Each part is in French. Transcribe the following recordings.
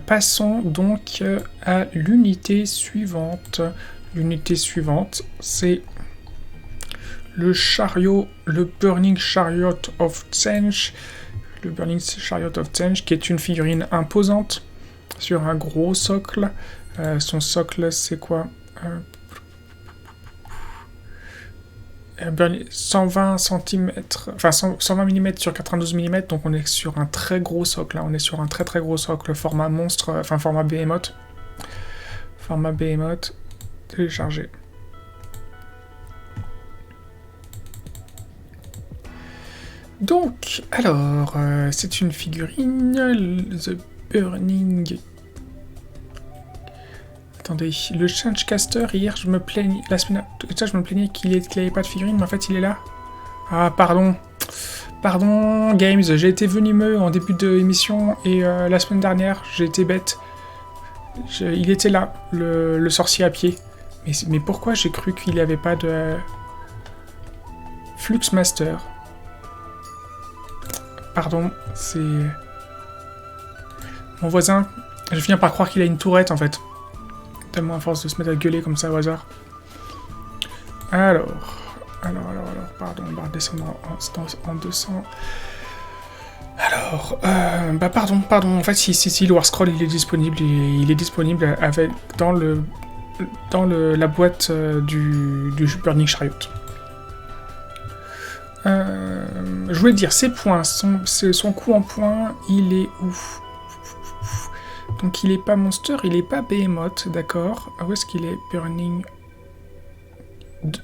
Passons donc à l'unité suivante. L'unité suivante, c'est le chariot, le Burning Chariot of Change. Le Burning Chariot of Change, qui est une figurine imposante sur un gros socle. Son socle, c'est quoi 120 cm, enfin 120 mm sur 92 mm, donc on est sur un très gros socle, là. On est sur un très gros socle, format monstre, enfin format Behemoth. Format Behemoth, téléchargé. Donc, alors, c'est une figurine, The Burning... Attendez, le Changecaster, hier, je me plaignais qu'il n'y avait pas de figurine, mais en fait, il est là. Ah, pardon. Pardon, Games, j'ai été venimeux en début d'émission, et la semaine dernière, j'ai été bête. Il était là, le sorcier à pied. Mais pourquoi j'ai cru qu'il n'y avait pas de... Fluxmaster. Pardon, c'est... Mon voisin, je viens par croire qu'il a une tourette, en fait. Tellement à force de se mettre à gueuler comme ça au hasard. Alors, pardon, on va redescendre en 200. Alors, pardon, en fait, si le Warscroll, il est disponible avec, dans la boîte du Burning Chariot. Je voulais dire, ses points, son coup en points, il est où? Donc il est pas Monster, il est pas Behemoth, d'accord. Où est-ce qu'il est? Burning...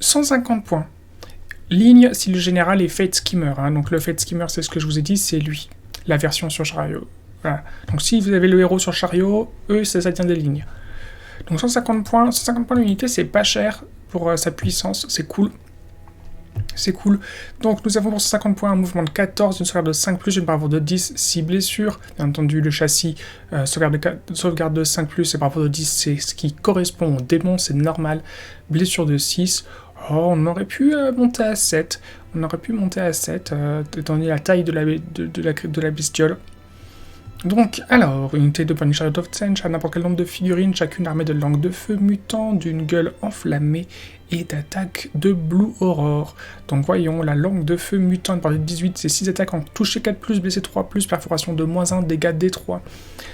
150 points. Ligne, si le général est Fate Skimmer. Hein. Donc le Fate Skimmer, c'est ce que je vous ai dit, c'est lui. La version sur chariot. Voilà. Donc si vous avez le héros sur chariot, eux, ça tient des lignes. Donc 150 points d'unité, c'est pas cher pour sa puissance, c'est cool. C'est cool. Donc nous avons pour 150 points un mouvement de 14, une sauvegarde de 5+, une paravour de 10, 6 blessures. Bien entendu, le châssis, sauvegarde de 5+, et paravour de 10, c'est ce qui correspond au démon, c'est normal. Blessure de 6. Oh, on aurait pu monter à 7. On aurait pu monter à 7, étant donné la taille de la bestiole. Donc, alors, unité de Burning Chariot of Change à n'importe quel nombre de figurines, chacune armée de langue de feu mutant, d'une gueule enflammée et d'attaque de Blue Aurore. Donc voyons, la langue de feu mutant, une partie de 18, c'est 6 attaques en touché 4+, blessé 3+, perforation de -1, dégâts D3.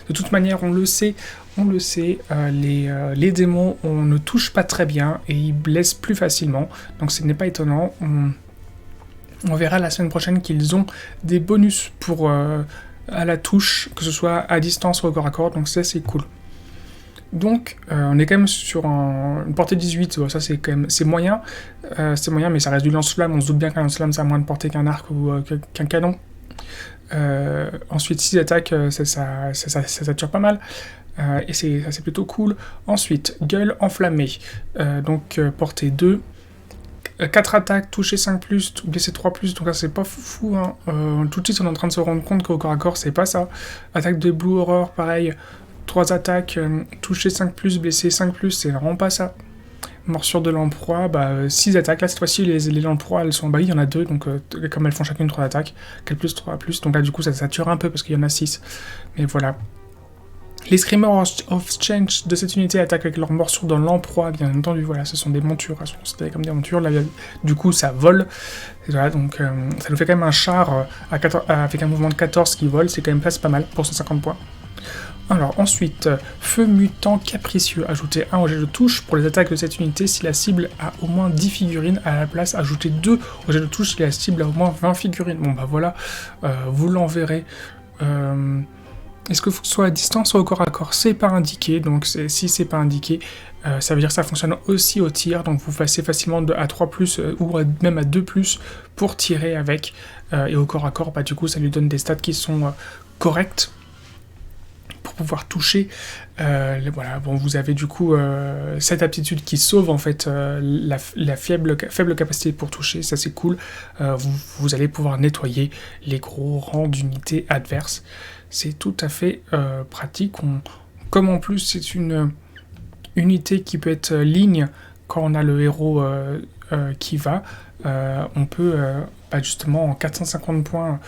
De toute manière, on le sait, les démons, on ne touche pas très bien et ils blessent plus facilement, donc ce n'est pas étonnant. On verra la semaine prochaine qu'ils ont des bonus pour... à la touche, que ce soit à distance ou au corps à corps, donc ça c'est cool. Donc on est quand même sur une portée 18, ça c'est quand même, c'est moyen, mais ça reste du lance-flamme, on se doute bien qu'un lance-flamme ça a moins de portée qu'un arc ou qu'un canon. Ensuite 6 attaques, ça tire pas mal, et c'est plutôt cool. Ensuite, gueule enflammée, donc portée 2, 4 attaques, touché 5+, blessé 3+, donc là c'est pas fou, hein. Tout de suite on est en train de se rendre compte qu'au corps à corps c'est pas ça. Attaque de Blue Aurore, pareil, 3 attaques, touché 5+, blessé 5+, c'est vraiment pas ça. Morsure de lamproie, 6 attaques, là cette fois-ci les lamproies elles sont, il y en a 2, donc comme elles font chacune 3 attaques, 4+, 3+, donc là du coup ça sature un peu parce qu'il y en a 6, mais voilà. Les Screamers of Change de cette unité attaquent avec leur morsure dans l'emproie, bien entendu, voilà, ce sont des montures, elles sont considérées comme des montures, là, du coup ça vole, et voilà, donc ça nous fait quand même un char avec un mouvement de 14 qui vole, c'est quand même pas mal pour 150 points. Alors ensuite, feu mutant capricieux, ajoutez 1 au jet de touche pour les attaques de cette unité si la cible a au moins 10 figurines, à la place ajoutez 2 au jet de touche si la cible a au moins 20 figurines. Bon voilà, vous l'enverrez. Est-ce que soit à distance ou au corps à corps, c'est pas indiqué, donc si c'est pas indiqué, ça veut dire que ça fonctionne aussi au tir, donc vous passez facilement à 3+, ou même à 2+, pour tirer avec, et au corps à corps, du coup ça lui donne des stats qui sont correctes, pour pouvoir toucher. Voilà, bon, vous avez du coup cette aptitude qui sauve en fait la faible capacité pour toucher, ça c'est cool. Vous allez pouvoir nettoyer les gros rangs d'unités adverses. C'est tout à fait pratique. Comme en plus c'est une unité qui peut être ligne quand on a le héros qui va, on peut justement en 450 points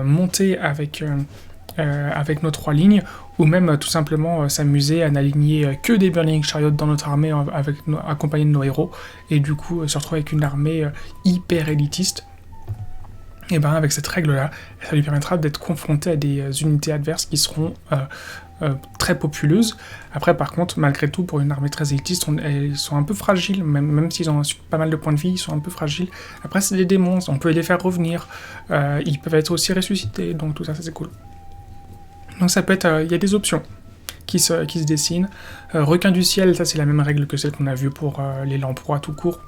monter avec nos 3 lignes, ou même tout simplement s'amuser à n'aligner que des Burning Chariots dans notre armée accompagnés de nos héros, et du coup se retrouver avec une armée hyper élitiste. Et ben avec cette règle-là, ça lui permettra d'être confronté à des unités adverses qui seront très populeuses. Après, par contre, malgré tout, pour une armée très élitiste, ils sont un peu fragiles, même s'ils ont pas mal de points de vie, ils sont un peu fragiles. Après, c'est des démons, on peut les faire revenir, ils peuvent être aussi ressuscités, donc tout ça, c'est cool. Donc ça peut être, il y a des options qui se dessinent. Requin du ciel, ça c'est la même règle que celle qu'on a vue pour les lamproies tout court.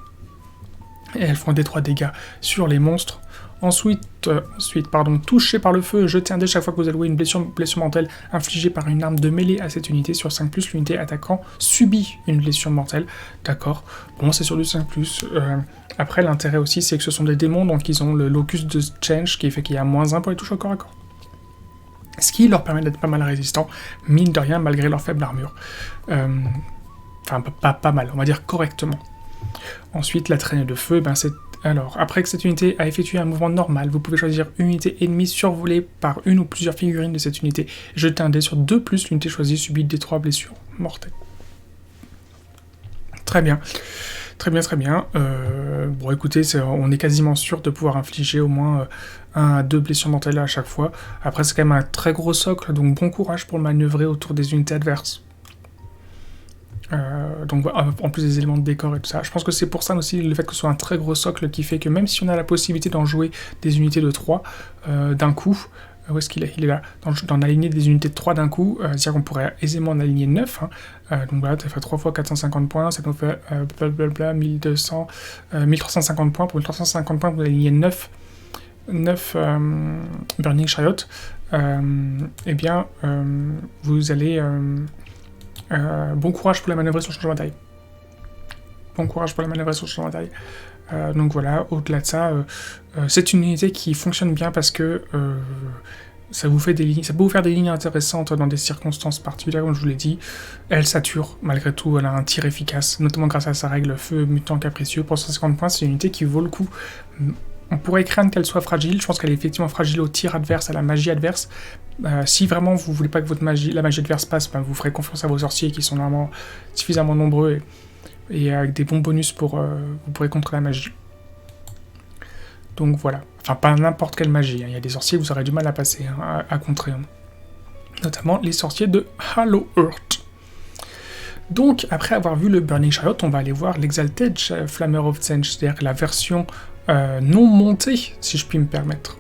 Et elles font des 3 dégâts sur les monstres. Ensuite, touché par le feu, jetez un dé chaque fois que vous allouez une blessure mortelle infligée par une arme de mêlée à cette unité. Sur 5+, l'unité attaquant subit une blessure mortelle. D'accord, bon c'est sur du 5+. Après, l'intérêt aussi, c'est que ce sont des démons, donc ils ont le locus de change qui fait qu'il y a -1 pour les touches au corps à corps. Ce qui leur permet d'être pas mal résistants, mine de rien, malgré leur faible armure. Enfin, pas mal, on va dire correctement. Ensuite, la traînée de feu, c'est... Alors, après que cette unité a effectué un mouvement normal, vous pouvez choisir une unité ennemie survolée par une ou plusieurs figurines de cette unité. Jetez un dé sur 2+, l'unité choisie subit des 3 blessures mortelles. Très bien. Très bien. Bon, écoutez, on est quasiment sûr de pouvoir infliger au moins 1 à 2 blessures mortelles à chaque fois. Après, c'est quand même un très gros socle, donc bon courage pour manœuvrer autour des unités adverses. Donc en plus des éléments de décor et tout ça. Je pense que c'est pour ça aussi le fait que ce soit un très gros socle qui fait que même si on a la possibilité d'en jouer des unités de 3 d'un coup, où est-ce qu'il est ? Il est là, d'en aligner des unités de 3 d'un coup, c'est-à-dire qu'on pourrait aisément en aligner 9. Donc voilà, ça fait 3 fois 450 points, ça nous fait 1350 points. Pour 1350 points, vous alignez 9 Burning Chariot. Vous allez... bon courage pour la manœuvrer sur le champ de bataille. Donc voilà, au-delà de ça, c'est une unité qui fonctionne bien parce que ça peut vous faire des lignes intéressantes dans des circonstances particulières, comme je vous l'ai dit. Elle sature, malgré tout, elle a un tir efficace, notamment grâce à sa règle feu mutant capricieux. Pour 150 points, c'est une unité qui vaut le coup. On pourrait craindre qu'elle soit fragile, je pense qu'elle est effectivement fragile au tir adverse, à la magie adverse. Si vraiment vous voulez pas que la magie adverse passe, vous ferez confiance à vos sorciers qui sont normalement suffisamment nombreux et avec des bons bonus vous pourrez contrer la magie. Donc voilà, enfin pas n'importe quelle magie, il y a des sorciers que vous aurez du mal à passer, à contrer. Notamment les sorciers de Hollow Earth. Donc après avoir vu le Burning Chariot, on va aller voir l'Exalted Flammer of Change, c'est-à-dire la version non montée, si je puis me permettre.